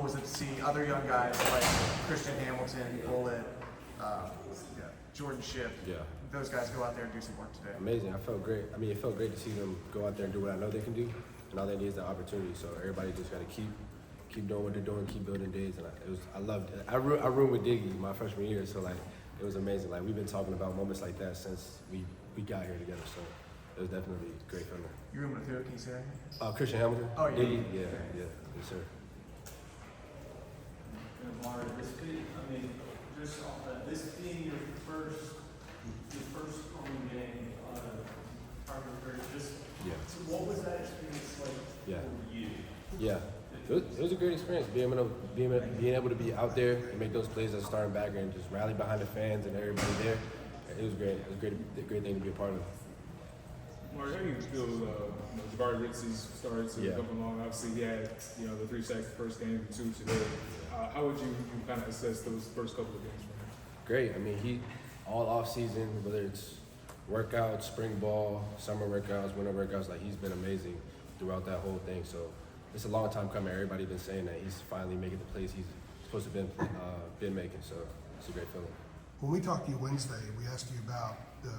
cool was it to see other young guys like Christian Hamilton, Bullet, Jordan Shipp, those guys go out there and do some work today? Amazing. I felt great. I mean, it felt great to see them go out there and do what I know they can do, and all they need is the opportunity. So everybody just got to keep doing what they're doing, keep building days, and I loved it. I roomed with Diggy my freshman year, so like it was amazing. Like we've been talking about moments like that since we got here together. So it was definitely a great feeling. You room with who? Can you say? Christian Hamilton. Oh yeah. Diggy. Yeah, yes sir. Amare, just off that, this being your first home game prior to career, so what was that experience like for you? Yeah. It was a great experience being able to be out there and make those plays as a starting backer and just rally behind the fans and everybody there. It was great. It was a great thing to be a part of. Mark, how do you feel Jabari Ritzy's started to come along? Obviously, he had the 3 sacks the first game, 2 today. How would you kind of assess those first couple of games for him? Great. I mean, he all off season, whether it's workouts, spring ball, summer workouts, winter workouts, like he's been amazing throughout that whole thing. So it's a long time coming. Everybody's been saying that he's finally making the plays he's supposed to have been making. So it's a great feeling. When we talked to you Wednesday, we asked you about the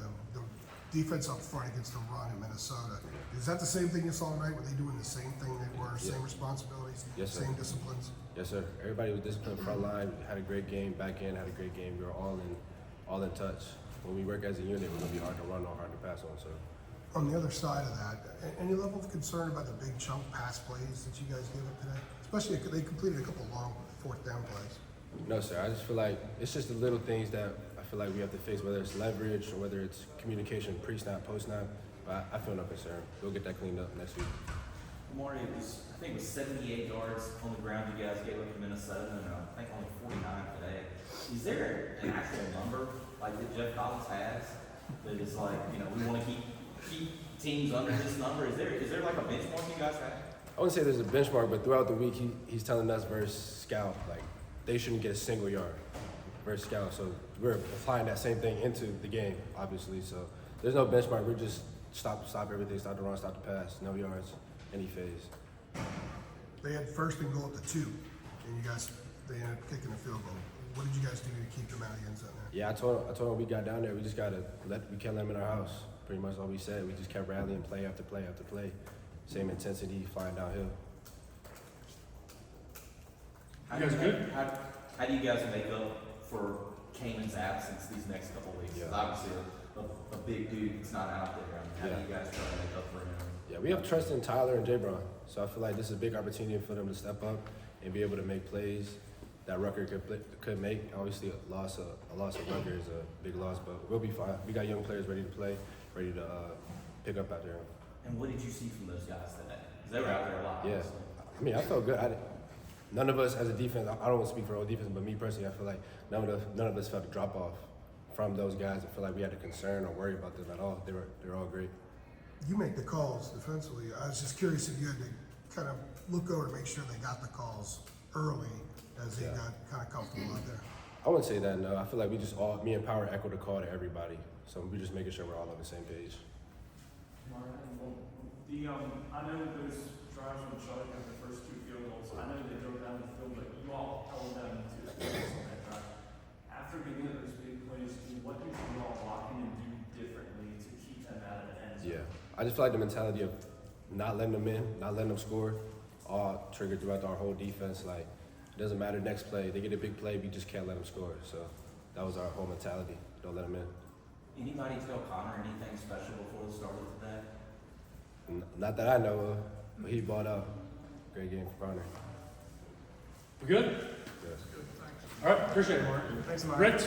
defense up front against the run in Minnesota. Is that the same thing you saw tonight? Were they doing the same thing they were, same responsibilities, same disciplines? Yes, sir. Everybody was disciplined front line, had a great game, back end had a great game. We were all in touch. When we work as a unit, we're gonna be hard to run or hard to pass on. So On the other side of that, any level of concern about the big chunk pass plays that you guys gave up today? Especially they completed a couple long 4th down plays. No, sir. I just feel like it's just the little things that I feel like we have to face, whether it's leverage or whether it's communication pre-snap, post-snap. But I feel no concern. We'll get that cleaned up next week. Amare, I think it was 78 yards on the ground you guys gave up to Minnesota, and I think only 49 today. Is there an actual number like that Jeff Collins has that is like, we want to keep teams under this number? Is there like a benchmark you guys have? I wouldn't say there's a benchmark, but throughout the week, he's telling us versus scout, like, they shouldn't get a single yard versus scout. So we're applying that same thing into the game, obviously. So there's no benchmark. We're just stop everything, stop the run, stop the pass, no yards, any phase. They had 1st and goal at the 2, and they ended up kicking a field goal. What did you guys do to keep them out of the end zone there? Yeah, I told him we got down there, we just we can't let them in our house. Pretty much all we said. We just kept rallying play after play after play. Same intensity, flying downhill. You guys good? How do you guys make up for Kane's absence these next couple of weeks? Yeah. Obviously, a big dude that's not out there. How do you guys try to make up for him? Yeah, we have trust in Tyler and Jabron. So I feel like this is a big opportunity for them to step up and be able to make plays that Rucker could make. Obviously, a loss of Rucker is a big loss, but we'll be fine. We got young players ready to play, ready to pick up out there. And what did you see from those guys today? Because they were out there a lot. Yeah, Honestly. I mean, I felt good. None of us as a defense, I don't want to speak for all defense, but me personally, I feel like none of us felt a drop off from those guys. I feel like we had a concern or worry about them at all. They were all great. You make the calls defensively. I was just curious if you had to kind of look over to make sure they got the calls early as they got kind of comfortable out there. I wouldn't say that, no. I feel like me and Power echoed the call to everybody. So we're just making sure we're all on the same page. I know those drives from Chuck and the first 2 field goals. I know they drove down the field, but you all held them to the plays on that drive. After getting those big plays, what did you all lock in and do differently to keep them out of the end zone? Yeah, I just feel like the mentality of not letting them in, not letting them score, all triggered throughout our whole defense. Like, it doesn't matter next play. They get a big play, we just can't let them score. So that was our whole mentality. Don't let them in. Anybody tell Connor anything special before the start of today? Not that I know of, but he bought out. Great game for Connor. We good? Yes. All right, appreciate it, Mark. Thanks, Amare. Brett?